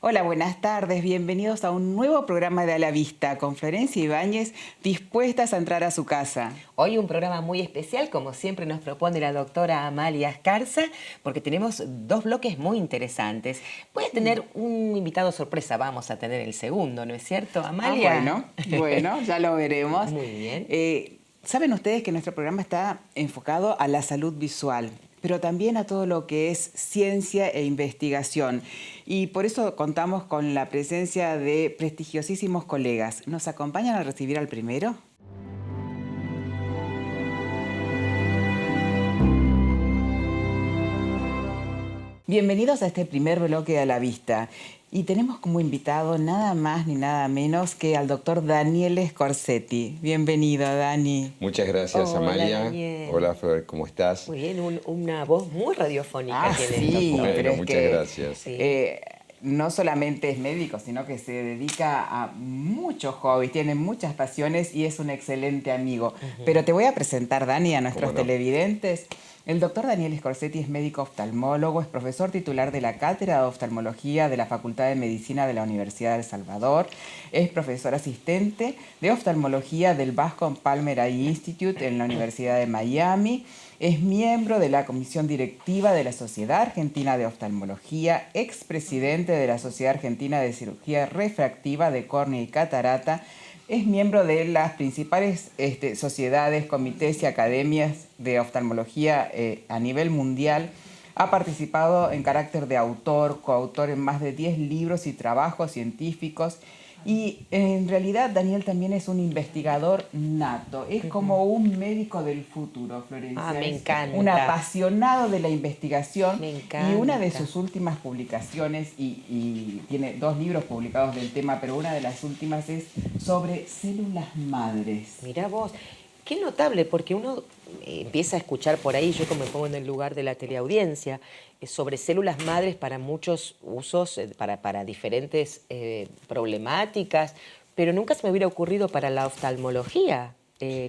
Hola, buenas tardes. Bienvenidos a un nuevo programa de A la Vista con Florencia Ibáñez, dispuestas a entrar a su casa. Hoy un programa muy especial, como siempre nos propone la doctora Amalia Escarza, porque tenemos dos bloques muy interesantes. Voy a tener un invitado sorpresa, vamos a tener el segundo, ¿no es cierto, Amalia? Bueno, ya lo veremos. Muy bien. Saben ustedes que nuestro programa está enfocado a la salud visual, pero también a todo lo que es ciencia e investigación. Y por eso contamos con la presencia de prestigiosísimos colegas. ¿Nos acompañan a recibir al primero? Bienvenidos a este primer bloque de A la Vista. Y tenemos como invitado nada más ni nada menos que al doctor Daniel Scorsetti. Bienvenido, Dani. Muchas gracias, Hola, Amalia. Daniel. Hola, Flor, ¿cómo estás? Muy bien, una voz muy radiofónica tiene el Sí, doctor. pero es Muchas que gracias. Sí. no solamente es médico, sino que se dedica a muchos hobbies, tiene muchas pasiones y es un excelente amigo. Pero te voy a presentar, Dani, a nuestros ¿Cómo no? televidentes. El doctor Daniel Scorsetti es médico oftalmólogo, es profesor titular de la Cátedra de Oftalmología de la Facultad de Medicina de la Universidad de El Salvador, es profesor asistente de oftalmología del Bascom Palmer Eye Institute en la Universidad de Miami, es miembro de la comisión directiva de la Sociedad Argentina de Oftalmología, expresidente de la Sociedad Argentina de Cirugía Refractiva de Córnea y Catarata, es miembro de las principales sociedades, comités y academias de oftalmología a nivel mundial. Ha participado en carácter de autor, coautor en más de 10 libros y trabajos científicos. Y en realidad Daniel también es un investigador nato. Es como un médico del futuro, Florencia. Me Es encanta. un apasionado de la investigación. Me encanta. Y una de sus últimas publicaciones, y tiene 2 libros publicados del tema, pero una de las últimas es sobre células madres. Mirá vos, qué notable, porque uno empieza a escuchar por ahí, yo como me pongo en el lugar de la teleaudiencia, sobre células madres para muchos usos, para diferentes problemáticas, pero nunca se me hubiera ocurrido para la oftalmología.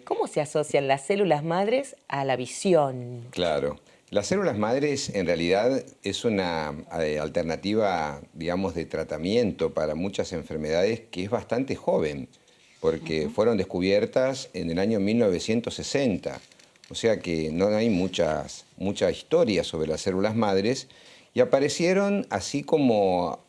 ¿Cómo se asocian las células madres a la visión? Claro. Las células madres en realidad es una alternativa, digamos, de tratamiento para muchas enfermedades que es bastante joven, porque fueron descubiertas en el año 1960. O sea que no hay mucha historia sobre las células madres y aparecieron así como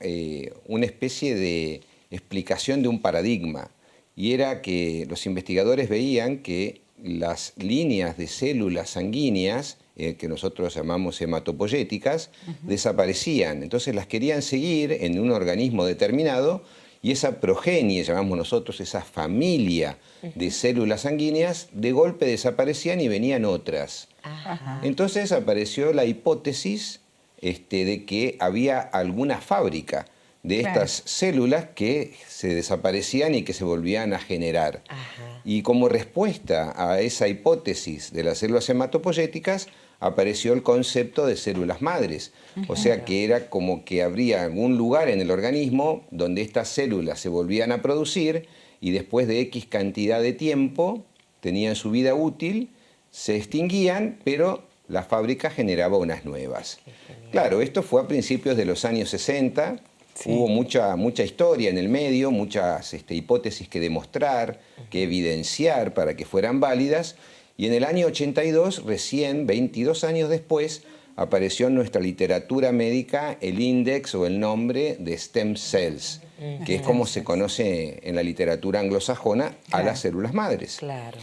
una especie de explicación de un paradigma. Y era que los investigadores veían que las líneas de células sanguíneas, que nosotros llamamos hematopoyéticas, desaparecían. Entonces las querían seguir en un organismo determinado y esa progenie, llamamos nosotros, esa familia de células sanguíneas, de golpe desaparecían y venían otras. Ajá. Entonces apareció la hipótesis de que había alguna fábrica de estas células que se desaparecían y que se volvían a generar. Ajá. Y como respuesta a esa hipótesis de las células hematopoyéticas, apareció el concepto de células madres. O sea que era como que habría algún lugar en el organismo donde estas células se volvían a producir y después de X cantidad de tiempo tenían su vida útil, se extinguían, pero la fábrica generaba unas nuevas. Claro, esto fue a principios de los años 60. Sí. Hubo mucha historia en el medio, muchas hipótesis que demostrar, que evidenciar para que fueran válidas. Y en el año 82, recién 22 años después, apareció en nuestra literatura médica el índice o el nombre de stem cells, que es como se conoce en la literatura anglosajona a las células madres. Claro.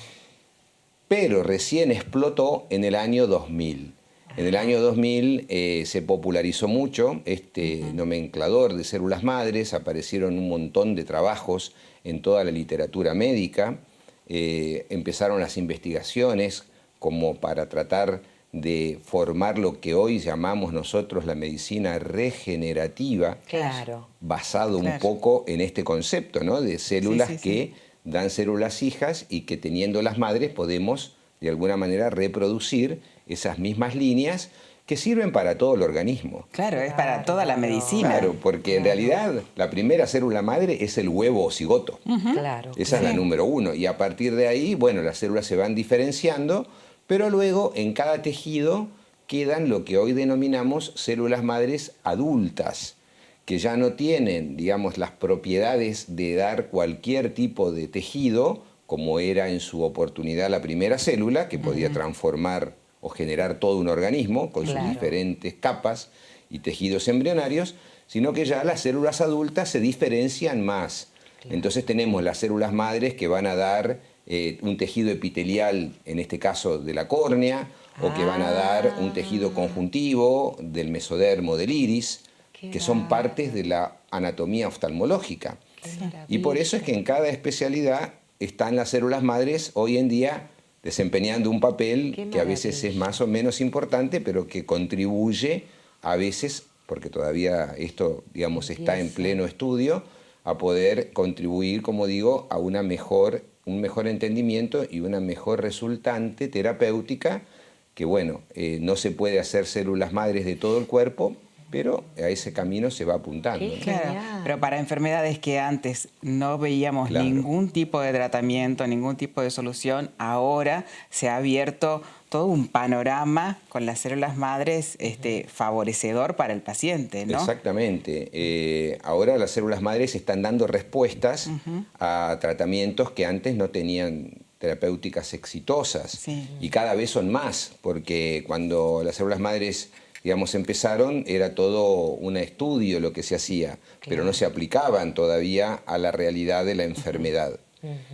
Pero recién explotó en el año 2000. En el año 2000 se popularizó mucho este nomenclador de células madres, aparecieron un montón de trabajos en toda la literatura médica, empezaron las investigaciones como para tratar de formar lo que hoy llamamos nosotros la medicina regenerativa, Claro. basado un poco en este concepto, ¿no? De células que dan células hijas y que teniendo las madres podemos de alguna manera reproducir esas mismas líneas que sirven para todo el organismo. Claro, es para toda la medicina. Claro, porque en realidad la primera célula madre es el huevo o cigoto. Claro. Esa es la número 1. Y a partir de ahí, bueno, las células se van diferenciando, pero luego en cada tejido quedan lo que hoy denominamos células madres adultas, que ya no tienen, digamos, las propiedades de dar cualquier tipo de tejido, como era en su oportunidad la primera célula, que podía transformar o generar todo un organismo con sus diferentes capas y tejidos embrionarios, sino que ya las células adultas se diferencian más. Entonces tenemos las células madres que van a dar un tejido epitelial, en este caso de la córnea, o que van a dar un tejido conjuntivo del mesodermo del iris, que son partes de la anatomía oftalmológica. Y por eso es que en cada especialidad están las células madres hoy en día desempeñando un papel que a veces es más o menos importante, pero que contribuye a veces, porque todavía esto, digamos, está en pleno estudio, a poder contribuir, como digo, a un mejor entendimiento y una mejor resultante terapéutica, que bueno, no se puede hacer células madres de todo el cuerpo, pero a ese camino se va apuntando, ¿no? Claro, pero para enfermedades que antes no veíamos ningún tipo de tratamiento, ningún tipo de solución, ahora se ha abierto todo un panorama con las células madres favorecedor para el paciente, ¿no? Exactamente. Ahora las células madres están dando respuestas a tratamientos que antes no tenían terapéuticas exitosas. Y cada vez son más, porque cuando las células madres, digamos, empezaron, era todo un estudio lo que se hacía, pero no se aplicaban todavía a la realidad de la enfermedad.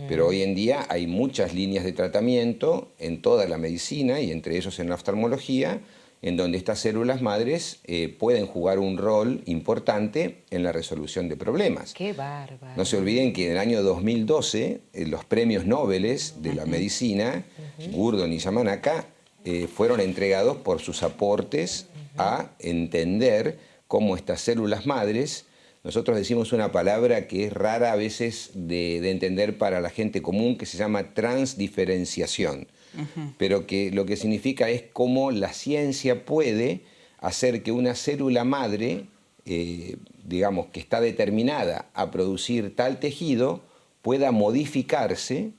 Pero hoy en día hay muchas líneas de tratamiento en toda la medicina y entre ellos en la oftalmología, en donde estas células madres pueden jugar un rol importante en la resolución de problemas. ¡Qué bárbaro! No se olviden que en el año 2012 los premios Nobel de la medicina, Gurdon y Yamanaka, fueron entregados por sus aportes a entender cómo estas células madres, nosotros decimos una palabra que es rara a veces de entender para la gente común, que se llama transdiferenciación, pero que lo que significa es cómo la ciencia puede hacer que una célula madre, digamos, que está determinada a producir tal tejido, pueda modificarse,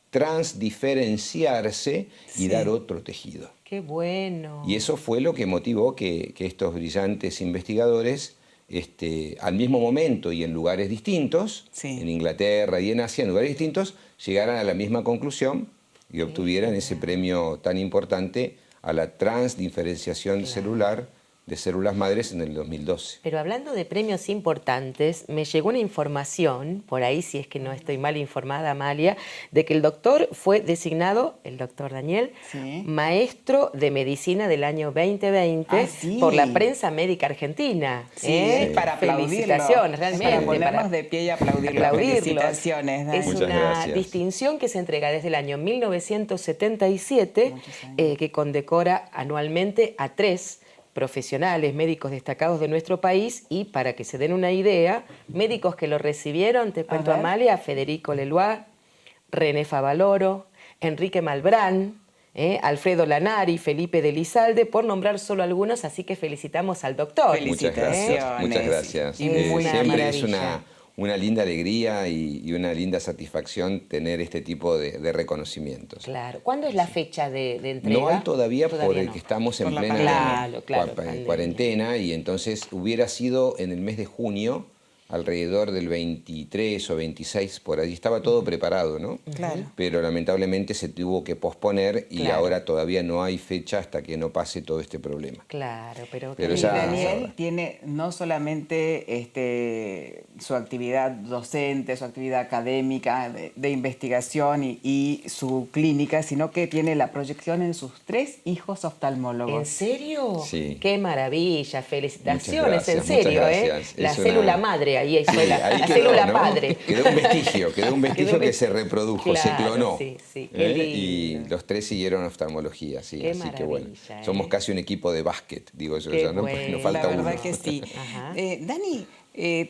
transdiferenciarse y dar otro tejido. ¡Qué bueno! Y eso fue lo que motivó que estos brillantes investigadores, al mismo momento y en lugares distintos, en Inglaterra y en Asia, en lugares distintos, llegaran a la misma conclusión y obtuvieran ese premio tan importante a la transdiferenciación celular de células madres en el 2012. Pero hablando de premios importantes, me llegó una información, por ahí si es que no estoy mal informada, Amalia, de que el doctor fue designado, el doctor Daniel, maestro de medicina del año 2020 por la prensa médica argentina. Para aplaudirlo. Felicitaciones, realmente. Para ponernos de pie y aplaudirlo. Felicitaciones, Dani. Es una distinción que se entrega desde el año 1977, que condecora anualmente a 3 profesionales, médicos destacados de nuestro país, y para que se den una idea, médicos que lo recibieron, te cuento, Amalia, Federico Leloir, René Favaloro, Enrique Malbrán, Alfredo Lanari, Felipe de Lizalde, por nombrar solo algunos, así que felicitamos al doctor. Muchas gracias, muchas gracias. Siempre es una linda alegría y una linda satisfacción tener este tipo de reconocimientos. Claro. ¿Cuándo es la fecha de entrega? No hay todavía porque estamos en plena cuarentena, y entonces hubiera sido en el mes de junio, alrededor del 23 o 26, por ahí estaba todo preparado, ¿no? Claro. Pero lamentablemente se tuvo que posponer y ahora todavía no hay fecha hasta que no pase todo este problema. Claro, pero ya Daniel tiene no solamente su actividad docente, su actividad académica de investigación y su clínica, sino que tiene la proyección en sus 3 hijos oftalmólogos. ¿En serio? Sí. ¡Qué maravilla! Felicitaciones, Gracias, en serio, La célula madre, ahí fue la célula padre. Quedó un vestigio que se reprodujo, se clonó. Y los 3 siguieron oftalmología, así que bueno. Somos casi un equipo de básquet, digo yo, ya, ¿no? Porque nos falta uno. La verdad que sí. Dani,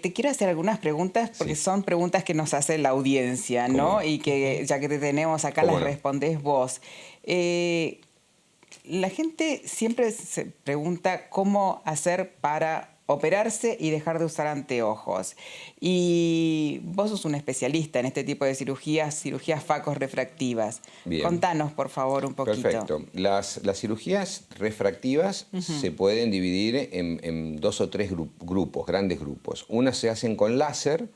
te quiero hacer algunas preguntas porque son preguntas que nos hace la audiencia, ¿no? Y que ya que te tenemos acá las respondés vos. La gente siempre se pregunta cómo hacer para operarse y dejar de usar anteojos. Y vos sos un especialista en este tipo de cirugías facos refractivas. Bien. Contanos, por favor, un poquito. Perfecto. Las cirugías refractivas se pueden dividir en 2 o 3 grupos, grandes grupos. Unas se hacen con láser,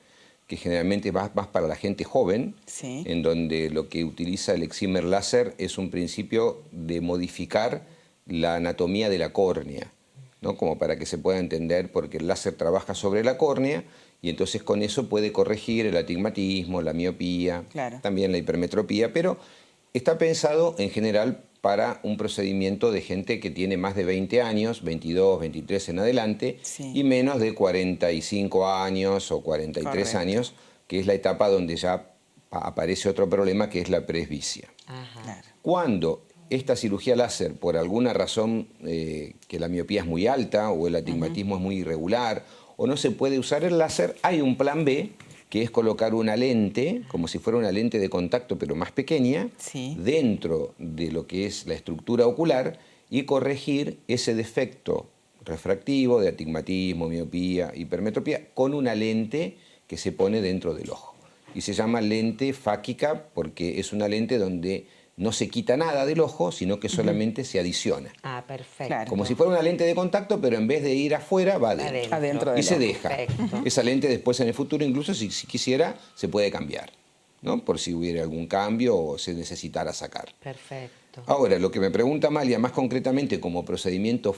que generalmente va más para la gente joven, Sí. en donde lo que utiliza el excimer láser es un principio de modificar la anatomía de la córnea, ¿no? Como para que se pueda entender, porque el láser trabaja sobre la córnea y entonces con eso puede corregir el astigmatismo, la miopía, Claro. también la hipermetropía, pero está pensado en general para un procedimiento de gente que tiene más de 20 años, 22, 23 en adelante, Sí. y menos de 45 años o 43 Correcto. años, que es la etapa donde ya aparece otro problema, que es la presbicia. Ajá. Claro. Cuando esta cirugía láser, por alguna razón que la miopía es muy alta o el astigmatismo es muy irregular o no se puede usar el láser, hay un plan B, que es colocar una lente, como si fuera una lente de contacto pero más pequeña, Sí. dentro de lo que es la estructura ocular y corregir ese defecto refractivo de astigmatismo, miopía, hipermetropía con una lente que se pone dentro del ojo. Y se llama lente fáquica porque es una lente donde no se quita nada del ojo, sino que solamente se adiciona. Ah, perfecto. Claro. Como si fuera una lente de contacto, pero en vez de ir afuera, va adentro. Adentro Y del se ojo. deja. Perfecto. Esa lente después en el futuro, incluso si quisiera, se puede cambiar, ¿no? Por si hubiera algún cambio o se necesitara sacar. Perfecto. Ahora, lo que me pregunta Amalia, más concretamente como procedimiento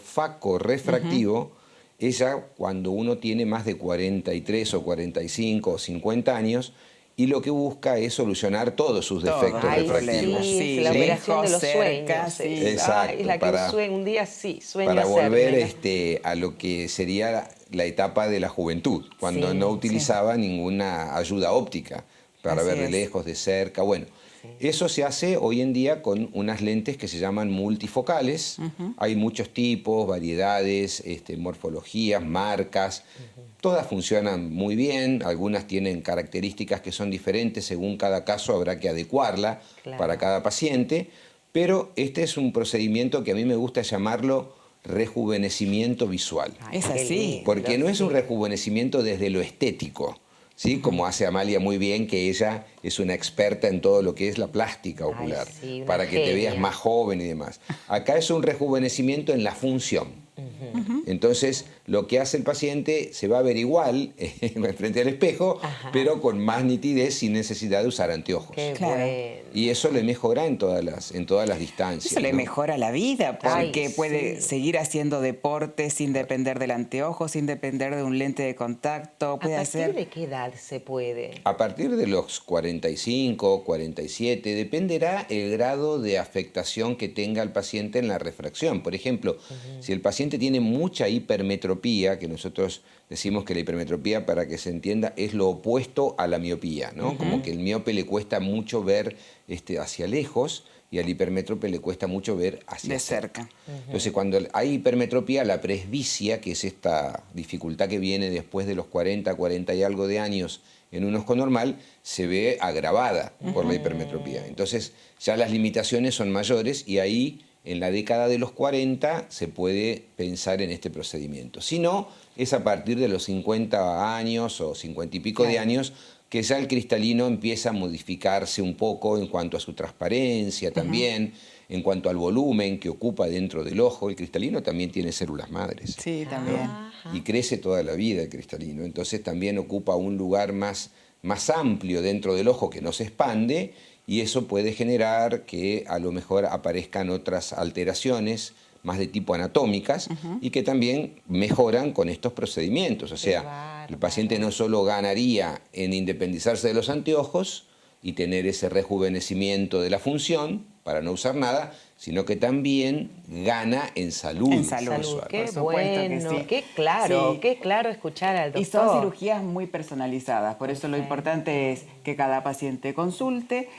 faco-refractivo, es ya cuando uno tiene más de 43 o 45 o 50 años y lo que busca es solucionar todos sus Todos. defectos Ay, refractivos. sí, Sí, la lejos, operación de los cerca, sueños. sí. Exacto, Ay, la que para- un día sí, sueño Para volver hacérmela. a lo que sería la etapa de la juventud, cuando Sí, no utilizaba ninguna ayuda óptica para Así ver de es. lejos, de cerca. Bueno, eso se hace hoy en día con unas lentes que se llaman multifocales. Hay muchos tipos, variedades, morfologías, marcas. Todas funcionan muy bien, algunas tienen características que son diferentes, según cada caso habrá que adecuarla Claro. para cada paciente, pero este es un procedimiento que a mí me gusta llamarlo rejuvenecimiento visual. Ay, Es qué así. lindo, Porque no es un sí. rejuvenecimiento desde lo estético, ¿sí? Como hace Amalia muy bien, que ella es una experta en todo lo que es la plástica ocular, sí, una para que te veas genia. más joven y demás. Acá es un rejuvenecimiento en la función. Entonces, lo que hace el paciente se va a ver igual frente al espejo, Ajá. pero con más nitidez sin necesidad de usar anteojos. Qué Claro. bueno. Y eso le mejora en todas las distancias. Eso le ¿no? mejora la vida porque Ay, puede sí. seguir haciendo deporte sin depender del anteojo, sin depender de un lente de contacto. ¿A Puede partir hacer... de qué edad se puede? A partir de los 45, 47, dependerá el grado de afectación que tenga el paciente en la refracción. Por ejemplo, si el paciente tiene mucha hipermetropía, que nosotros decimos que la hipermetropía, para que se entienda, es lo opuesto a la miopía, ¿no? Como que el miope le cuesta mucho ver hacia lejos y al hipermétrope le cuesta mucho ver hacia De cerca. Entonces, cuando hay hipermetropía, la presbicia, que es esta dificultad que viene después de los 40, 40 y algo de años en un ojo normal, se ve agravada por la hipermetropía. Entonces, ya las limitaciones son mayores y ahí, en la década de los 40, se puede pensar en este procedimiento. Si no, es a partir de los 50 años o 50 y pico de Claro. años que ya el cristalino empieza a modificarse un poco en cuanto a su transparencia también, en cuanto al volumen que ocupa dentro del ojo. El cristalino también tiene células madres. Sí, también. Y crece toda la vida el cristalino. Entonces también ocupa un lugar más amplio dentro del ojo que no se expande y eso puede generar que a lo mejor aparezcan otras alteraciones más de tipo anatómicas y que también mejoran con estos procedimientos. O sea, bárbaro. el paciente no solo ganaría en independizarse de los anteojos y tener ese rejuvenecimiento de la función para no usar nada, sino que también gana en salud. En salud. visual. Qué Por supuesto que bueno, sí. qué Sí. claro escuchar al Y doctor. son cirugías muy personalizadas, por eso lo importante es que cada paciente consulte.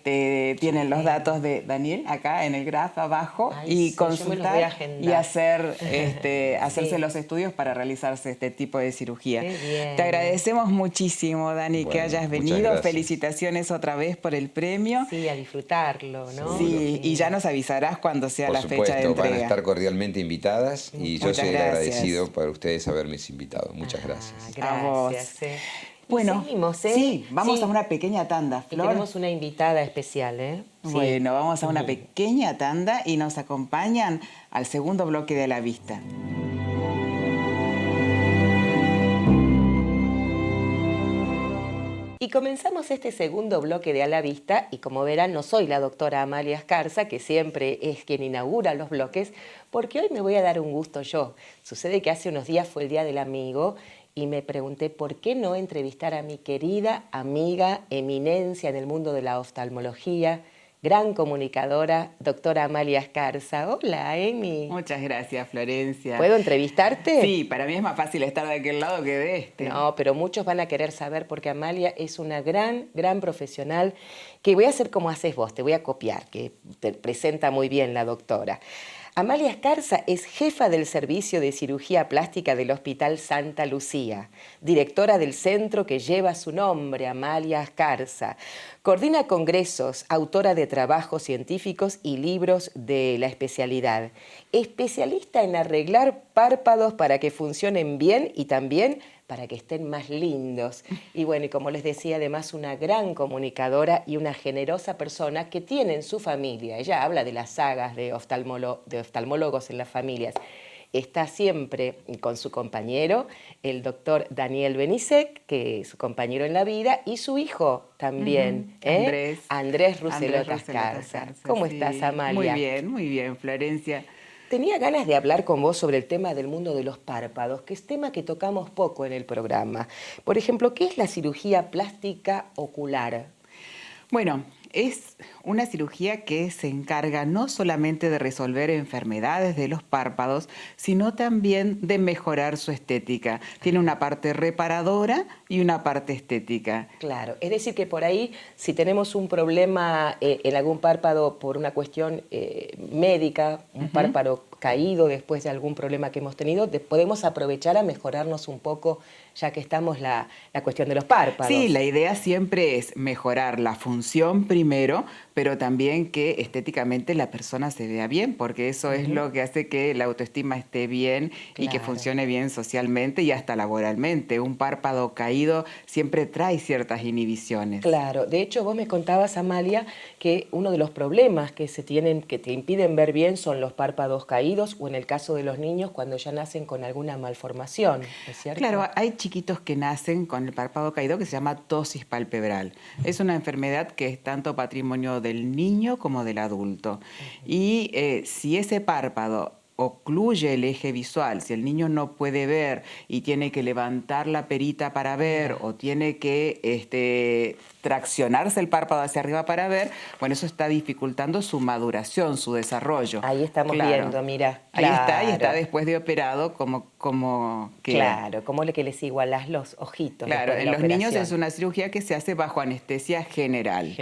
Tienen los datos de Daniel acá en el graph abajo Ay, y sí, yo me los voy a consultar agendar. y hacerse Sí. los estudios para realizarse este tipo de cirugía. Qué bien. Te agradecemos muchísimo, Dani, que Bueno, hayas muchas venido. gracias. Felicitaciones otra vez por el premio. Sí, a disfrutarlo, ¿no? Sí, y ya nos avisarás cuando sea Por la fecha de supuesto, van a entrega. estar cordialmente invitadas y yo Muchas soy el gracias. agradecido por ustedes haberme invitado. Muchas gracias. A vos. Gracias. Y Bueno, seguimos, ¿eh? sí, vamos Sí. a una pequeña tanda, Y Flor. tenemos una invitada especial, ¿eh? Sí. Bueno, vamos a una Ujú. pequeña tanda y nos acompañan al segundo bloque de A la Vista. Y comenzamos este segundo bloque de A la Vista, y como verán, no soy la doctora Amalia Escarza, que siempre es quien inaugura los bloques, porque hoy me voy a dar un gusto yo. Sucede que hace unos días fue el Día del Amigo y me pregunté por qué no entrevistar a mi querida amiga, eminencia en el mundo de la oftalmología, gran comunicadora, doctora Amalia Escarza. Hola, Emi. Muchas gracias, Florencia. ¿Puedo entrevistarte? Sí, para mí es más fácil estar de aquel lado que de este. No, pero muchos van a querer saber porque Amalia es una gran profesional que voy a hacer como haces vos, te voy a copiar, que te presenta muy bien la doctora. Amalia Escarza es jefa del Servicio de Cirugía Plástica del Hospital Santa Lucía, directora del centro que lleva su nombre, Amalia Escarza. Coordina congresos, autora de trabajos científicos y libros de la especialidad. Especialista en arreglar párpados para que funcionen bien y también para que estén más lindos. Y bueno, y como les decía, además una gran comunicadora y una generosa persona que tiene en su familia. Ella habla de las sagas de oftalmólogos en las familias. Está siempre con su compañero, el doctor Daniel Benisek, que es su compañero en la vida, y su hijo también, Andrés Rucelota Escarza. ¿Cómo estás, Amalia? Muy bien, Florencia. Tenía ganas de hablar con vos sobre el tema del mundo de los párpados, que es tema que tocamos poco en el programa. Por ejemplo, ¿qué es la cirugía plástica ocular? Bueno, es una cirugía que se encarga no solamente de resolver enfermedades de los párpados, sino también de mejorar su estética. Tiene una parte reparadora y una parte estética. Claro, es decir que por ahí, si tenemos un problema en algún párpado por una cuestión médica, un párpado caído después de algún problema que hemos tenido, podemos aprovechar a mejorarnos un poco, ya que estamos la cuestión de los párpados. Sí, la idea siempre es mejorar la función primero, pero también que estéticamente la persona se vea bien, porque eso es lo que hace que la autoestima esté bien y que funcione bien socialmente y hasta laboralmente. Un párpado caído siempre trae ciertas inhibiciones. Claro, de hecho vos me contabas, Amalia, que uno de los problemas que se tienen, que te impiden ver bien, son los párpados caídos, o en el caso de los niños cuando ya nacen con alguna malformación, ¿es cierto? Claro, hay chiquitos que nacen con el párpado caído que se llama ptosis palpebral. Es una enfermedad que es tanto patrimonio del niño como del adulto. Y si ese párpado ocluye el eje visual, si el niño no puede ver y tiene que levantar la perita para ver o tiene que traccionarse el párpado hacia arriba para ver, bueno, eso está dificultando su maduración, su desarrollo. Ahí estamos viendo, mira. Ahí está después de operado como queda. Claro, como que les igualás los ojitos. Claro, en los operación. niños es una cirugía que se hace bajo anestesia general.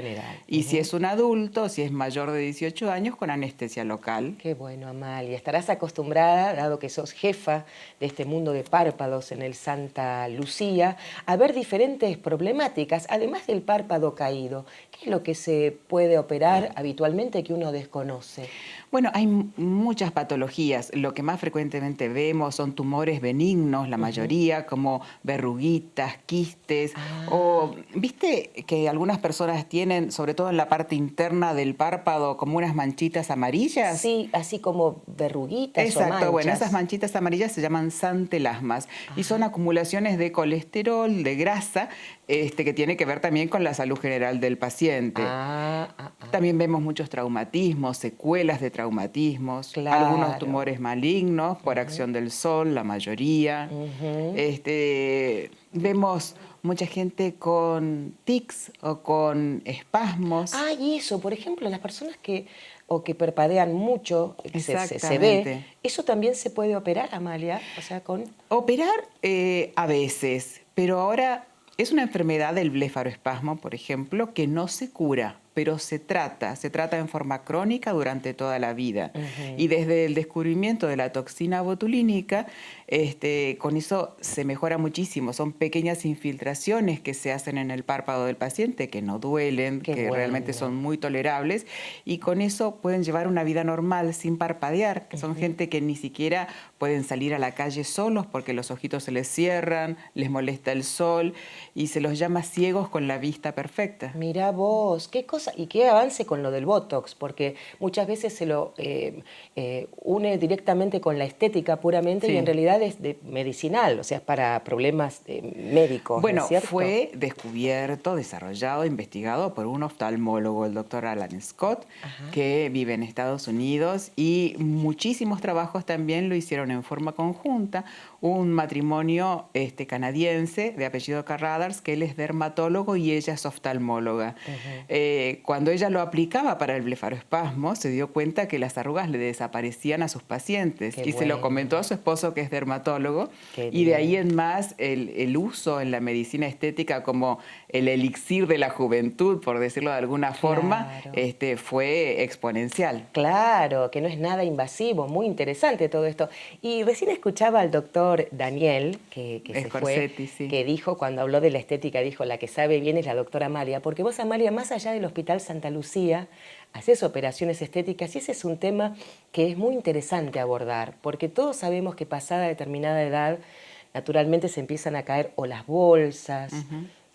Y si es un adulto, si es mayor de 18 años, con anestesia local. Qué bueno, Amalia. Estarás acostumbrada, dado que sos jefa de este mundo de párpados en el Santa Lucía, a ver diferentes problemáticas, además del párpado caído. ¿Qué es lo que se puede operar habitualmente que uno desconoce? Bueno, hay muchas patologías. Lo que más frecuentemente vemos son tumores benignos, la mayoría, como verruguitas, quistes, o viste que algunas personas tienen, sobre todo en la parte interna del párpado, como unas manchitas amarillas. Sí, así como verruguitas. Exacto, o manchas. Bueno, esas manchitas amarillas se llaman santelasmas y son acumulaciones de colesterol, de grasa, que tiene que ver también con la salud general del paciente. También vemos muchos traumatismos, secuelas de traumatismos, algunos tumores malignos por acción del sol, la mayoría. Vemos mucha gente con tics o con espasmos. Y eso, por ejemplo, las personas que parpadean mucho, se ve, ¿eso también se puede operar, Amalia? O sea, Operar a veces, pero ahora es una enfermedad del blefaroespasmo, por ejemplo, que no se cura. pero se trata en forma crónica durante toda la vida. Y desde el descubrimiento de la toxina botulínica, con eso se mejora muchísimo. Son pequeñas infiltraciones que se hacen en el párpado del paciente, que no duelen, que realmente son muy tolerables, y con eso pueden llevar una vida normal sin parpadear, que son gente que ni siquiera pueden salir a la calle solos porque los ojitos se les cierran, les molesta el sol, y se los llama ciegos con la vista perfecta. Mirá vos, qué cosa y qué avance con lo del Botox, porque muchas veces se lo une directamente con la estética puramente, y en realidad es medicinal, o sea, es para problemas médicos, Bueno, ¿no es cierto? fue descubierto, desarrollado, investigado por un oftalmólogo, el doctor Alan Scott, que vive en Estados Unidos, y muchísimos trabajos también lo hicieron en forma conjunta. Un matrimonio canadiense de apellido Carradars, que él es dermatólogo y ella es oftalmóloga. Cuando ella lo aplicaba para el blefaroespasmo, se dio cuenta que las arrugas le desaparecían a sus pacientes. Qué se lo comentó a su esposo, que es dermatólogo, y de ahí en más el uso en la medicina estética como el elixir de la juventud, por decirlo de alguna forma, fue exponencial. Claro, que no es nada invasivo, muy interesante todo esto. Y recién escuchaba al doctor Daniel, que se Scorsetti, fue, que dijo, cuando habló de la estética, dijo, la que sabe bien es la doctora Amalia, porque vos, Amalia, más allá del Hospital Santa Lucía, haces operaciones estéticas, y ese es un tema que es muy interesante abordar, porque todos sabemos que pasada determinada edad, naturalmente se empiezan a caer o las bolsas.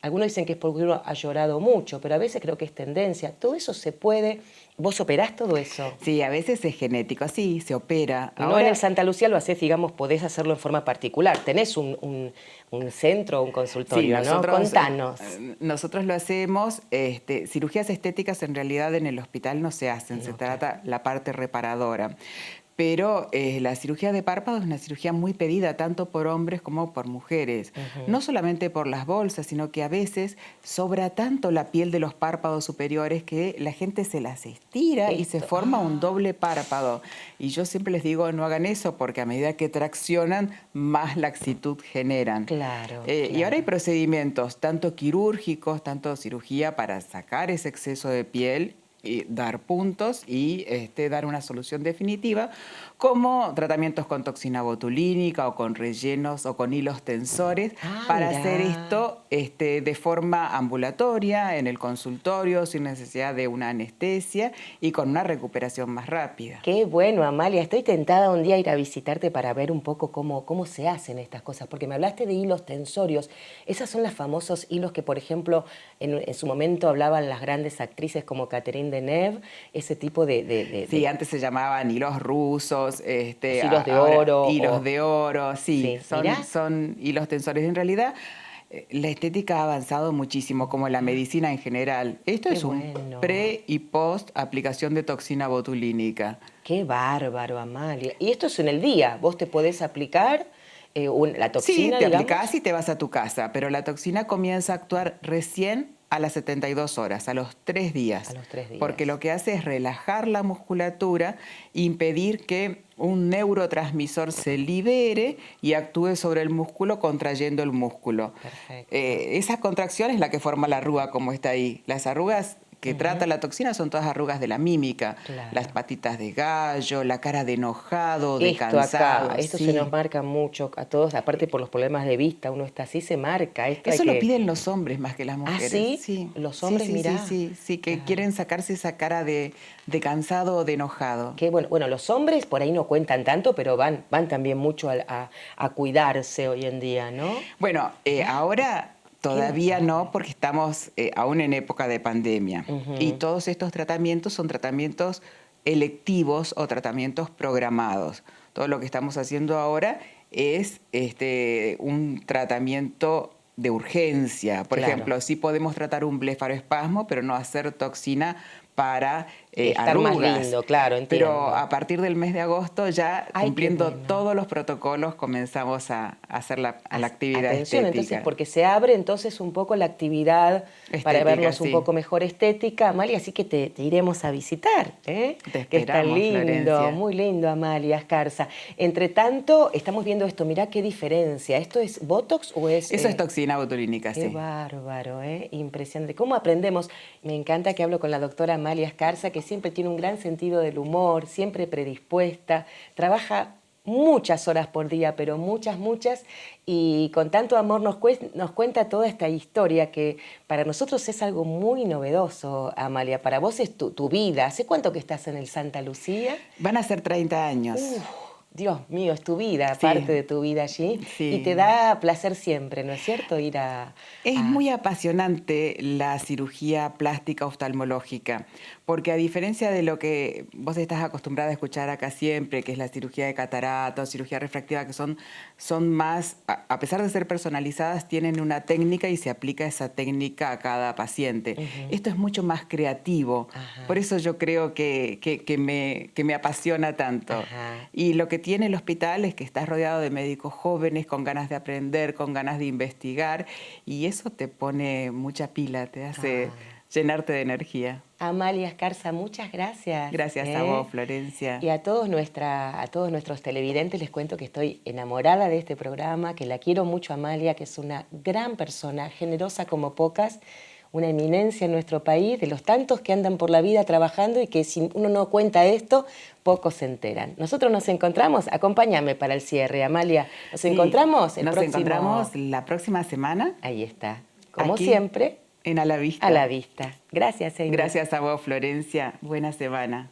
Algunos dicen que es porque uno ha llorado mucho, pero a veces creo que es tendencia. Todo eso se puede. ¿Vos operás todo eso? Sí, a veces es genético, sí, se opera. Ahora, no en el Santa Lucía lo hacés, digamos, podés hacerlo en forma particular. Tenés un centro, un consultorio, sí, ¿no? Contanos. Nosotros lo hacemos. Cirugías estéticas en realidad en el hospital no se hacen, se trata la parte reparadora. Pero la cirugía de párpado es una cirugía muy pedida tanto por hombres como por mujeres. No solamente por las bolsas, sino que a veces sobra tanto la piel de los párpados superiores que la gente se las estira y se forma un doble párpado. Y yo siempre les digo, no hagan eso, porque a medida que traccionan, más laxitud generan. Claro. Y ahora hay procedimientos, tanto quirúrgicos, tanto cirugía para sacar ese exceso de piel, y dar puntos y dar una solución definitiva, como tratamientos con toxina botulínica o con rellenos o con hilos tensores, para hacer esto de forma ambulatoria, en el consultorio, sin necesidad de una anestesia y con una recuperación más rápida. Qué bueno, Amalia. Estoy tentada un día a ir a visitarte para ver un poco cómo se hacen estas cosas, porque me hablaste de hilos tensorios. Esos son los famosos hilos que, por ejemplo, en su momento hablaban las grandes actrices como Catherine Deneuve, ese tipo Sí, antes se llamaban hilos rusos. Hilos de oro. Hilos de oro, sí, son hilos tensores. En realidad, la estética ha avanzado muchísimo, como la medicina en general. Esto es un pre y post aplicación de toxina botulínica. Qué bárbaro, Amalia. Y esto es en el día. Vos te podés aplicar la toxina, sí, te aplicás y te vas a tu casa, pero la toxina comienza a actuar recién a las 72 horas, a los 3 días. A los 3 días. Porque lo que hace es relajar la musculatura, impedir que un neurotransmisor se libere y actúe sobre el músculo, contrayendo el músculo. Perfecto. Esa contracción es la que forma la arruga, como está ahí. Las arrugas que trata la toxina son todas arrugas de la mímica, las patitas de gallo, la cara de enojado, de cansado. Esto se nos marca mucho a todos, aparte por los problemas de vista, uno está así, se marca. Eso lo piden los hombres más que las mujeres. ¿Ah, sí? Los hombres, mirá. Sí, que quieren sacarse esa cara de cansado o de enojado. Qué bueno, los hombres por ahí no cuentan tanto, pero van también mucho a cuidarse hoy en día, ¿no? Bueno, ahora todavía no, porque estamos aún en época de pandemia. Y todos estos tratamientos son tratamientos electivos o tratamientos programados. Todo lo que estamos haciendo ahora es un tratamiento de urgencia. Por ejemplo, sí podemos tratar un blefaroespasmo, pero no hacer toxina para estar más arrugas. lindo, claro, entiendo. Pero a partir del mes de agosto, ya Ay, cumpliendo qué bueno. todos los protocolos, comenzamos a hacer la actividad Atención, estética. entonces, porque se abre entonces un poco la actividad para Estética, vernos un sí. poco mejor estética, Amalia, así que te iremos a visitar, ¿eh? Te Que está esperamos, lindo, Florencia. muy lindo, Amalia Escarza. Entre tanto, estamos viendo esto, mirá qué diferencia. ¿Esto es Botox o es...? Eso es toxina botulínica, Qué sí. bárbaro, ¿eh? Impresionante. ¿Cómo aprendemos? Me encanta que hablo con la doctora Amalia Escarza, que siempre tiene un gran sentido del humor, siempre predispuesta, trabaja muchas horas por día, pero muchas, y con tanto amor nos cuenta toda esta historia que para nosotros es algo muy novedoso, Amalia. Para vos es tu vida. ¿Hace cuánto que estás en el Santa Lucía? Van a ser 30 años. Dios mío, es tu vida, Sí. parte de tu vida allí. Sí. Y te da placer siempre, ¿no es cierto? Ir Es muy apasionante la cirugía plástica oftalmológica, porque a diferencia de lo que vos estás acostumbrada a escuchar acá siempre, que es la cirugía de catarata o cirugía refractiva, que son más, a pesar de ser personalizadas, tienen una técnica y se aplica esa técnica a cada paciente. Esto es mucho más creativo, por eso yo creo que me apasiona tanto. Ajá. Y lo que tiene el hospital es que estás rodeado de médicos jóvenes con ganas de aprender, con ganas de investigar, y eso te pone mucha pila, te hace llenarte de energía. Amalia Escarza, muchas gracias. Gracias a vos, Florencia. Y a todos nuestros televidentes les cuento que estoy enamorada de este programa, que la quiero mucho, Amalia, que es una gran persona, generosa como pocas, una eminencia en nuestro país, de los tantos que andan por la vida trabajando y que si uno no cuenta esto, pocos se enteran. Nosotros nos encontramos, acompáñame para el cierre, Amalia. Nos encontramos Nos encontramos la próxima semana. Ahí está. Como aquí, siempre. En A la Vista. A la Vista. Gracias, Ingrid. Gracias a vos, Florencia. Buena semana.